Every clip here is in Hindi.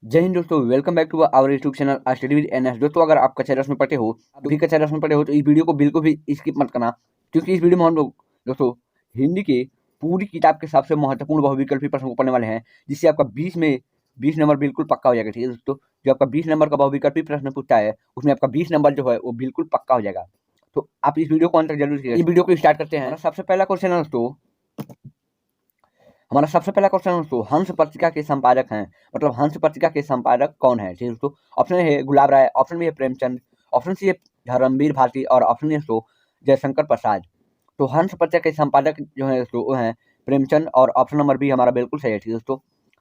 जय हिंद दोस्तों, welcome back to our YouTube channel study with NS. दोस्तों, अगर आप कक्षा 10 में पढ़े हो, आप भी कक्षा 10 में पढ़े हो तो इस वीडियो को बिल्कुल भी स्किप मत करना, क्योंकि इस वीडियो में हम लोग दोस्तों हिंदी के पूरी किताब के सबसे महत्वपूर्ण बहुविकल्पी प्रश्न को पढ़ने वाले हैं, जिससे आपका 20 नंबर बिल्कुल पक्का हो जाएगा। ठीक है दोस्तों, जो आपका 20 नंबर का बहुविकल्पी प्रश्न पूछता है उसमें आपका 20 नंबर जो है वो बिल्कुल पक्का हो जाएगा। तो आप इस वीडियो को अंत तक जरूर देखिएगा। इस वीडियो को स्टार्ट करते हैं। सबसे पहला क्वेश्चन है दोस्तों, हमारा सबसे पहला क्वेश्चन दोस्तों, हंस पत्रिका के संपादक हैं, मतलब हंस पत्रिका के संपादक कौन है? ठीक है दोस्तों, ऑप्शन ए है गुलाब राय, ऑप्शन बी है प्रेमचंद, ऑप्शन सी है धर्मवीर भारती और ऑप्शन डी है दोस्तों जयशंकर प्रसाद। तो हंस पत्रिका के संपादक जो है दोस्तों वो है प्रेमचंद और ऑप्शन नंबर बी हमारा बिल्कुल सही है। ठीक है दोस्तों,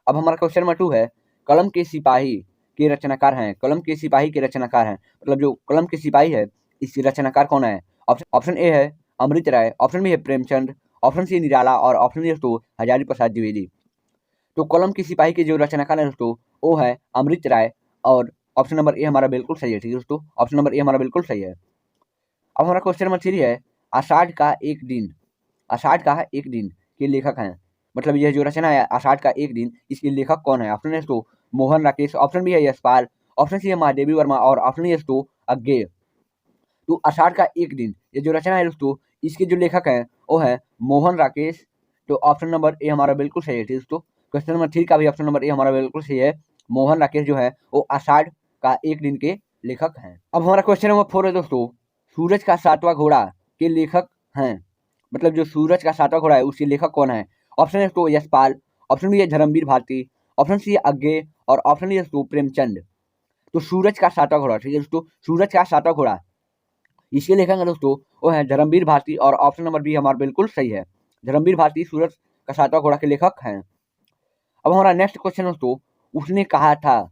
अब हमारा क्वेश्चन नंबर 2 है, कलम के सिपाही के रचनाकार हैं, कलम के सिपाही के रचनाकार हैं, मतलब जो कलम के सिपाही है इसके रचनाकार कौन है? ऑप्शन ए है अमृत राय, ऑप्शन बी है प्रेमचंद, ऑप्शन सी निराला और ऑप्शन डी दोस्तों हजारी प्रसाद द्विवेदी। तो कलम की सिपाही के जो रचनाकार है दोस्तों वो है अमृत राय और ऑप्शन नंबर ए हमारा बिल्कुल सही है। ठीक है दोस्तों, ऑप्शन नंबर ए हमारा बिल्कुल सही है। अब हमारा क्वेश्चन नंबर 3 है, आषाढ़ का एक दिन, आषाढ़ का एक दिन के लेखक हैं, मतलब यह जो रचना है आषाढ़ का एक दिन, इसके लेखक कौन है? ऑप्शन है दोस्तों मोहन राकेश, ऑप्शन बी है यशपाल, ऑप्शन सी है महादेवी वर्मा और ऑप्शन है दोस्तों अज्ञे। तो आषाढ़ का एक दिन ये जो रचना है दोस्तों इसके जो लेखक हैं वो है मोहन राकेश। तो ऑप्शन नंबर ए हमारा बिल्कुल सही है। ठीक है दोस्तों, क्वेश्चन नंबर 3 का भी ऑप्शन नंबर ए हमारा बिल्कुल सही है। मोहन राकेश जो है वो आषाढ़ का एक दिन के लेखक हैं। अब हमारा क्वेश्चन नंबर 4 है दोस्तों, सूरज का सातवां घोड़ा के लेखक हैं, मतलब जो सूरज का सातवां घोड़ा है उसके लेखक कौन है? ऑप्शन है दोस्तों यशपाल, ऑप्शन बी है धर्मवीर भारती, ऑप्शन सी है अज्ञे और ऑप्शन डी है दोस्तों प्रेमचंद। तो सूरज का सातवां घोड़ा, ठीक है दोस्तों, सूरज का सातवां घोड़ा इसके लेखक हैं दोस्तों वो है धर्मवीर भारती और ऑप्शन नंबर बी हमारा बिल्कुल सही है। धर्मवीर भारती सूरज का सातवां घोड़ा के लेखक हैं। अब हमारा नेक्स्ट क्वेश्चन दोस्तों, उसने कहा था,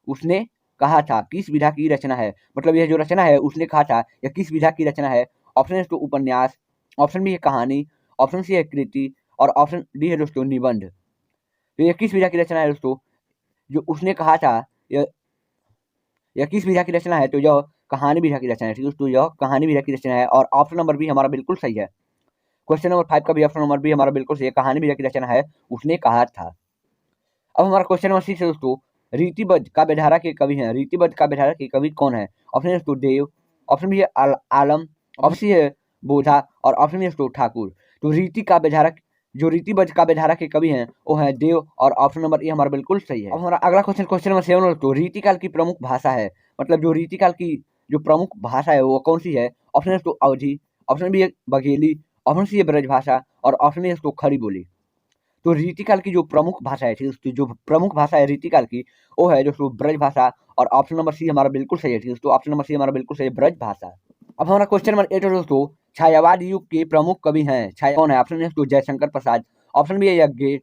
उसने कहा था किस विधा की रचना है, मतलब यह जो रचना है उसने कहा था यह किस विधा की रचना है? ऑप्शन है दोस्तों उपन्यास, ऑप्शन बी है कहानी, ऑप्शन सी है कृति और ऑप्शन डी है दोस्तों निबंध। तो यह किस विधा की रचना है दोस्तों? जो उसने कहा था यह किस विधा की रचना है? तो यह कहानी विधा की रचना है। ठीक है दोस्तों, यह कहानी विधा की रचना है और ऑप्शन नंबर बी हमारा बिल्कुल सही है। क्वेश्चन नंबर 5 का भी ऑप्शन नंबर बी हमारा बिल्कुल सही है, कहानी विधा की रचना है उसने कहा था। अब हमारा क्वेश्चन नंबर 6 है दोस्तों, रीतिबद्ध काव्यधारा के कवि हैं, रीतिबद्ध काव्यधारा के कवि कौन है? ऑप्शन है दोस्तों देव, ऑप्शन बी है आलम, ऑप्शन सी है बोधा और ऑप्शन बी है दोस्तों ठाकुर। तो रीति काव्यधारा जो रीतिबद्ध काव्यधारा के कवि हैं वो है देव और ऑप्शन नंबर ए हमारा बिल्कुल सही है। अब हमारा अगला क्वेश्चन क्वेश्चन नंबर 7 दोस्तों, रीतिकाल की प्रमुख भाषा है, मतलब जो रीतिकाल की जो प्रमुख भाषा है वो कौन सी है? ऑप्शन है दोस्तों अवधी, ऑप्शन बी है बघेली, ऑप्शन सी है ब्रजभाषा और ऑप्शन डी है दोस्तों खड़ी बोली। तो रीतिकाल की जो प्रमुख भाषा है, ठीक है दोस्तों, जो प्रमुख भाषा है रीतिकाल की वो है दोस्तों ब्रज भाषा और ऑप्शन नंबर सी हमारा बिल्कुल सही है। ठीक है दोस्तों, ऑप्शन नंबर सी हमारा बिल्कुल सही है, ब्रज भाषा। अब हमारा क्वेश्चन नंबर 8 है दोस्तों, छायावाद युग के प्रमुख कवि हैं, छाया कौन है? ऑप्शन है दोस्तों जयशंकर प्रसाद, ऑप्शन बी है यज्ञ,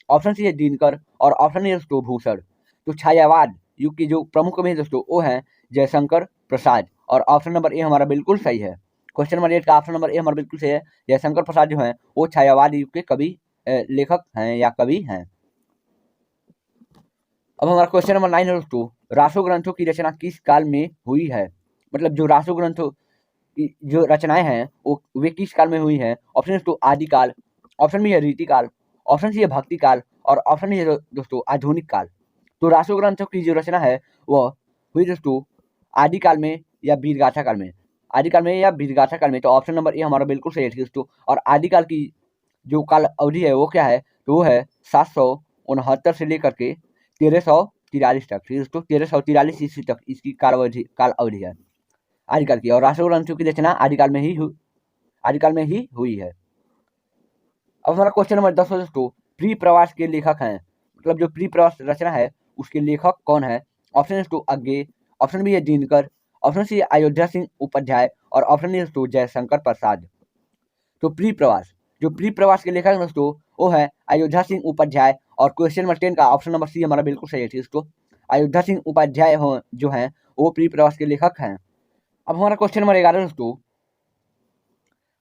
ऑप्शन सी है दिनकर और ऑप्शन डी है दोस्तों भूषण। तो छायावाद युग के जो प्रमुख कवि है दोस्तों वो है जयशंकर प्रसाद और ऑप्शन नंबर ए हमारा बिल्कुल सही है। क्वेश्चन नंबर 8 का ऑप्शन नंबर ए हमारा बिल्कुल सही है, जयशंकर प्रसाद जो है वो छायावाद युग के कवि लेखक हैं या कवि हैं। अब हमारा क्वेश्चन नंबर 9 है दोस्तों, रासो ग्रंथों की रचना किस काल में हुई है, मतलब जो रासो ग्रंथों की जो रचनाएं हैं वो वे किस काल में हुई हैं? ऑप्शन है दोस्तों आदिकाल, ऑप्शन बी है रीतिकाल, ऑप्शन सी है भक्ति काल और ऑप्शन डी है दोस्तों आधुनिक काल। तो रासो ग्रंथों की जो रचना है वह हुई दोस्तों आदिकाल में या बीरगाथा काल में, आदिकाल में या बीरगाथा काल में। तो ऑप्शन नंबर ए हमारा बिल्कुल सही है दोस्तों, और आदिकाल की जो काल अवधि है वो क्या है? तो वो है 769 से लेकर के 1343 तक। ठीक है दोस्तों, 1343 ईस्वी तक इसकी काल अवधि है आदिकाल की, और राष्ट्रीय ग्रंथों की रचना आदिकाल में ही हुई है। अब हमारा क्वेश्चन नंबर 10 है दोस्तों, प्री प्रवास के लेखक हैं, मतलब जो प्री प्रवास रचना है उसके लेखक कौन है? ऑप्शन है दोस्तों अज्ञे, ऑप्शन बी है दिनकर, ऑप्शन सी है अयोध्या सिंह उपाध्याय और ऑप्शन डी है दोस्तों जयशंकर प्रसाद। तो प्री प्रवास जो प्री प्रवास के लेखक दोस्तों वो है अयोध्या सिंह उपाध्याय और क्वेश्चन नंबर 10 का ऑप्शन नंबर सी हमारा बिल्कुल सही है। ठीक है दोस्तों, अयोध्या सिंह उपाध्याय हो जो है वो प्री प्रवास के लेखक हैं। अब हमारा क्वेश्चन नंबर 11 दोस्तों,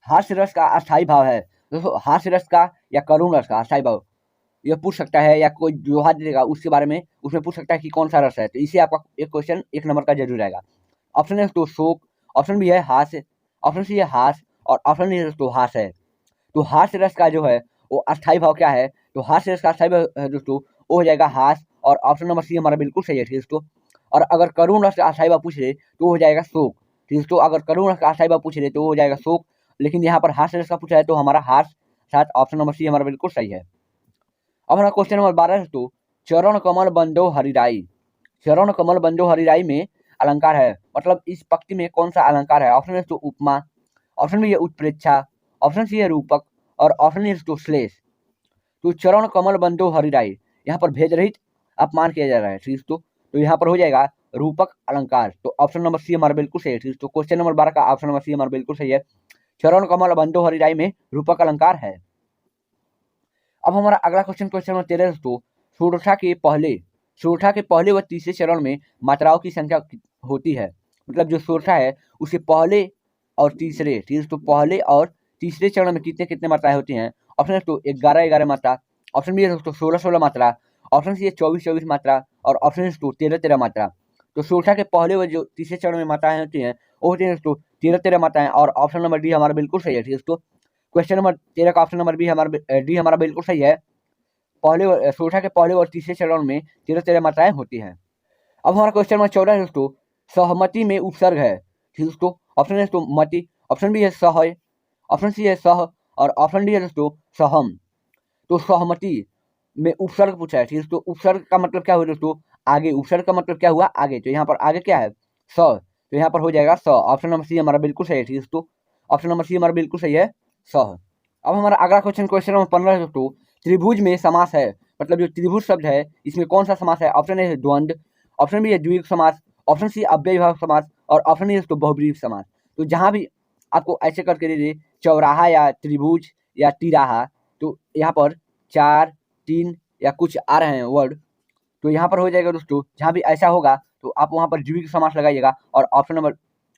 हास्य रस का अस्थायी भाव है, दोस्तों हास्य रस का या करुण रस का अस्थायी भाव यह पूछ सकता है, या कोई दोहा देगा उसके बारे में उसमें पूछ सकता है कि कौन सा रस है, तो इसे आपका एक क्वेश्चन 1 नंबर का जरूर आएगा। ऑप्शन है दोस्तों शोक, ऑप्शन बी है हास्य, ऑप्शन सी है हास और ऑप्शन डी है दोस्तों हास है। तो हास्य रस का जो है वो अस्थायी भाव क्या है? तो हास्य रस का अस्थायी भाव है दोस्तों वो हो जाएगा हास और ऑप्शन नंबर सी हमारा बिल्कुल सही है, ठीक है दोस्तों। और अगर करुण रस आशाइबा पूछ रहे तो हो जाएगा शोक, ठीक है दोस्तों। अगर करुण रस आशाइबा पूछ रहे तो हो जाएगा शोक, लेकिन यहाँ पर हास्य रस का पूछा है तो हमारा हास्य, साथ ऑप्शन नंबर सी हमारा बिल्कुल सही है। अब हमारा क्वेश्चन नंबर 12 है दोस्तों, चरण कमल बंदो हरिराई। चरण कमल बंदो हरिराई में अलंकार है, मतलब इस पंक्ति में कौन सा अलंकार है? ऑप्शन है तो उपमा, ऑप्शन बी है उत्प्रेक्षा, ऑप्शन सी है रूपक और ऑप्शन है तो श्लेष। तो चरण कमल बंदो हरिराई, यहाँ पर भेद रहित अपमान किया जा रहा है, ठीक है। तो यहाँ पर हो जाएगा रूपक अलंकार, तो ऑप्शन नंबर सी हमारा बिल्कुल सही है, ठीक है। तो क्वेश्चन नंबर 12 का ऑप्शन नंबर सी हमारा बिल्कुल सही है, चरण कमल बंदो हरिराई में रूपक अलंकार है। अब हमारा अगला क्वेश्चन, क्वेश्चन नंबर 13 दोस्तों, सुरठा के पहले व तीसरे चरण में मात्राओं की संख्या होती है, मतलब जो सुरठा है उसे पहले और तीसरे, ठीक है, तो पहले और तीसरे चरण में कितने कितने मात्राएं होती हैं? ऑप्शन है तो 11 मात्रा, ऑप्शन बी है दोस्तों 16 मात्रा, ऑप्शन सी है 24 मात्रा और ऑप्शन है दोस्तों 13 मात्रा। तो सुरठा के पहले व जो तीसरे चरण में मात्राएं होती हैं वो होती है दोस्तों 13 मात्राएं और ऑप्शन नंबर डी हमारा बिल्कुल सही है, ठीक है दोस्तों। क्वेश्चन नंबर 13 का ऑप्शन नंबर डी हमारा बिल्कुल सही है, पहले सुरठा के पहले और तीसरे चरण में 13 मात्राएं होती हैं। अब हमारा क्वेश्चन नंबर 14 है दोस्तों, सहमति में उपसर्ग है, ठीक है दोस्तों। ऑप्शन है दोस्तों मति, ऑप्शन बी है सह, ऑप्शन सी है सह और ऑप्शन डी है दोस्तों सहम। तो सहमति में उपसर्ग पूछा है, ठीक है। तो उपसर्ग का मतलब क्या हुआ दोस्तों? आगे। उपसर्ग का मतलब क्या हुआ? आगे। तो यहाँ पर आगे क्या है? स। तो यहाँ पर हो जाएगा स। ऑप्शन नंबर सी हमारा बिल्कुल सही है, ठीक है दोस्तों। ऑप्शन नंबर सी हमारा बिल्कुल सही है, सह। अब हमारा अगला क्वेश्चन, क्वेश्चन नंबर 15 है दोस्तों, त्रिभुज में समास है, मतलब जो त्रिभुज शब्द है इसमें कौन सा समास है? ऑप्शन ए है द्वंद्व, ऑप्शन बी है द्विग समास, ऑप्शन सी अव्यय भाव समास और ऑप्शन डी दोस्तों बहुब्रीहि समास। तो जहाँ भी आपको ऐसे करके दे दे चौराहा या त्रिभुज या तिराहा, तो यहाँ पर 4, 3 या कुछ आ रहे हैं वर्ड, तो यहाँ पर हो जाएगा दोस्तों, जहाँ भी ऐसा होगा तो आप वहाँ पर द्विग समास लगाइएगा और ऑप्शन नंबर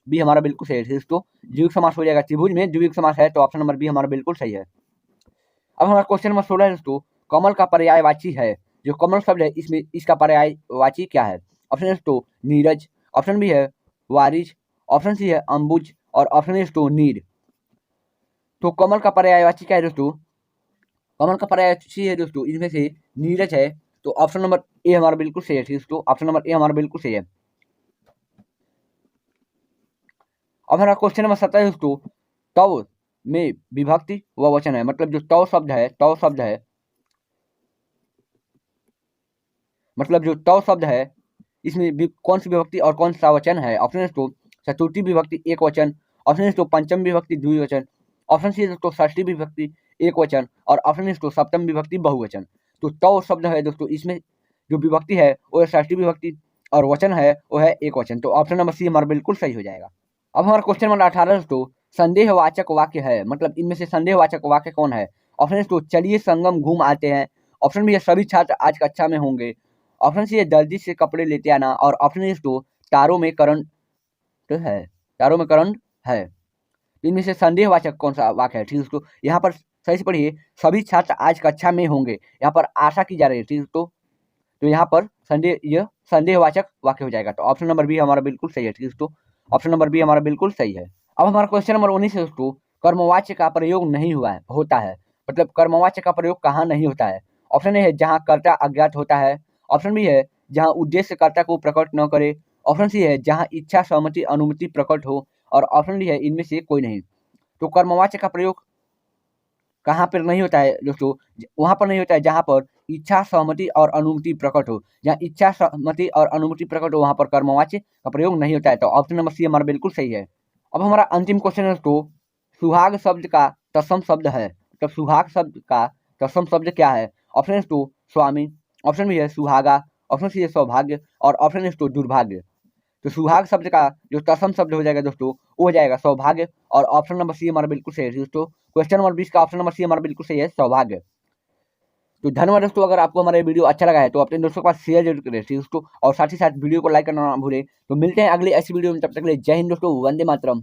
बी हमारा बिल्कुल सही है, दोस्तों। द्विग समास हो जाएगा, त्रिभुज में द्विग समास है तो ऑप्शन नंबर बी हमारा बिल्कुल सही है। अब हमारा क्वेश्चन नंबर 16 है दोस्तों, कमल का पर्यायवाची है, जो कमल शब्द है इसमें इसका पर्यायवाची क्या है? ऑप्शन है दोस्तों नीरज, ऑप्शन बी है वारिज, ऑप्शन सी है अंबुज और ऑप्शन है दोस्तों नीर। तो कमल का पर्यायवाची क्या है दोस्तों? कमल का पर्यायवाची है दोस्तों इनमें से नीरज है, तो ऑप्शन नंबर ए हमारा बिल्कुल सही है, ठीक है दोस्तों। ऑप्शन नंबर ए हमारा बिल्कुल सही है। अब हमारा क्वेश्चन नंबर 17 है दोस्तों, तव में विभक्ति व वचन है, मतलब जो तव शब्द है, मतलब जो तव शब्द है इसमें कौन सी विभक्ति और कौन सा वचन है? ऑप्शन है दोस्तों चतुर्थी विभक्ति एक वचन, ऑप्शन है दोस्तों पंचम विभक्ति द्विवचन, ऑप्शन सी है दोस्तों षष्ठी विभक्ति एक वचन और ऑप्शन है दोस्तों सप्तम विभक्ति बहुवचन। तो तव शब्द है दोस्तों इसमें जो विभक्ति है वो है षष्ठी विभक्ति और वचन है वो है एक वचन, तो ऑप्शन नंबर सी हमारा बिल्कुल सही हो जाएगा। अब हमारा क्वेश्चन नंबर 18 दोस्तों, संदेहवाचक वाक्य है, मतलब इनमें से संदेहवाचक वाक्य कौन है? ऑप्शन है दोस्तों चलिए संगम घूम आते हैं, ऑप्शन बी है सभी छात्र आज कक्षा में होंगे, ऑप्शन सी है दर्जी से कपड़े लेते आना और ऑप्शन डी दोस्तों तारों में करंट है, तारों में करंट है। इनमें से संदेहवाचक कौन सा वाक्य है? ठीक है दोस्तों, यहाँ पर सही से पढ़िए, सभी छात्र आज कक्षा में होंगे, यहाँ पर आशा की जा रही है, ठीक है दोस्तों। तो यहाँ पर यह संदेहवाचक वाक्य हो जाएगा, तो ऑप्शन नंबर बी हमारा बिल्कुल सही है, ठीक है दोस्तों। ऑप्शन नंबर बी हमारा बिल्कुल सही है। अब हमारा क्वेश्चन नंबर 19 है दोस्तों, कर्मवाच्य का प्रयोग नहीं होता है, मतलब कर्मवाच्य का प्रयोग कहाँ नहीं होता है? ऑप्शन ए है जहाँ कर्ता अज्ञात होता है, ऑप्शन बी है जहाँ उद्देश्य कर्ता को प्रकट न करे, ऑप्शन सी है जहाँ इच्छा सहमति अनुमति प्रकट हो और ऑप्शन डी है इनमें से कोई नहीं। तो कर्मवाच्य का प्रयोग कहाँ पर नहीं होता है दोस्तों? वहाँ पर नहीं होता है जहाँ पर इच्छा सहमति और अनुमति प्रकट हो, जहाँ इच्छा सहमति और अनुमति प्रकट हो वहाँ पर कर्मवाच्य का प्रयोग नहीं होता है, तो ऑप्शन नंबर सी हमारा बिल्कुल सही है। अब हमारा अंतिम क्वेश्चन है दोस्तों, सुहाग शब्द का तत्सम शब्द है, मतलब सुहाग शब्द का तत्सम शब्द क्या है? ऑप्शन है दोस्तों स्वामी, ऑप्शन बी है सुहागा, ऑप्शन सी है सौभाग्य और ऑप्शन है दोस्तों दुर्भाग्य। तो सुहाग शब्द का जो तत्सम शब्द हो जाएगा दोस्तों वो हो जाएगा सौभाग्य और ऑप्शन नंबर सी हमारा बिल्कुल सही है दोस्तों। क्वेश्चन नंबर 20 का ऑप्शन नंबर सी हमारा बिल्कुल सही है, सौभाग्य। तो धन्यवाद दोस्तों, अगर आपको हमारा वीडियो अच्छा लगा है तो अपने दोस्तों के पास शेयर जरूर करें दोस्तों, और साथ ही साथ वीडियो को लाइक करना ना भूलें। तो मिलते हैं अगली ऐसी वीडियो में, तब तक के लिए जय हिंद दोस्तों, वंदे मातरम।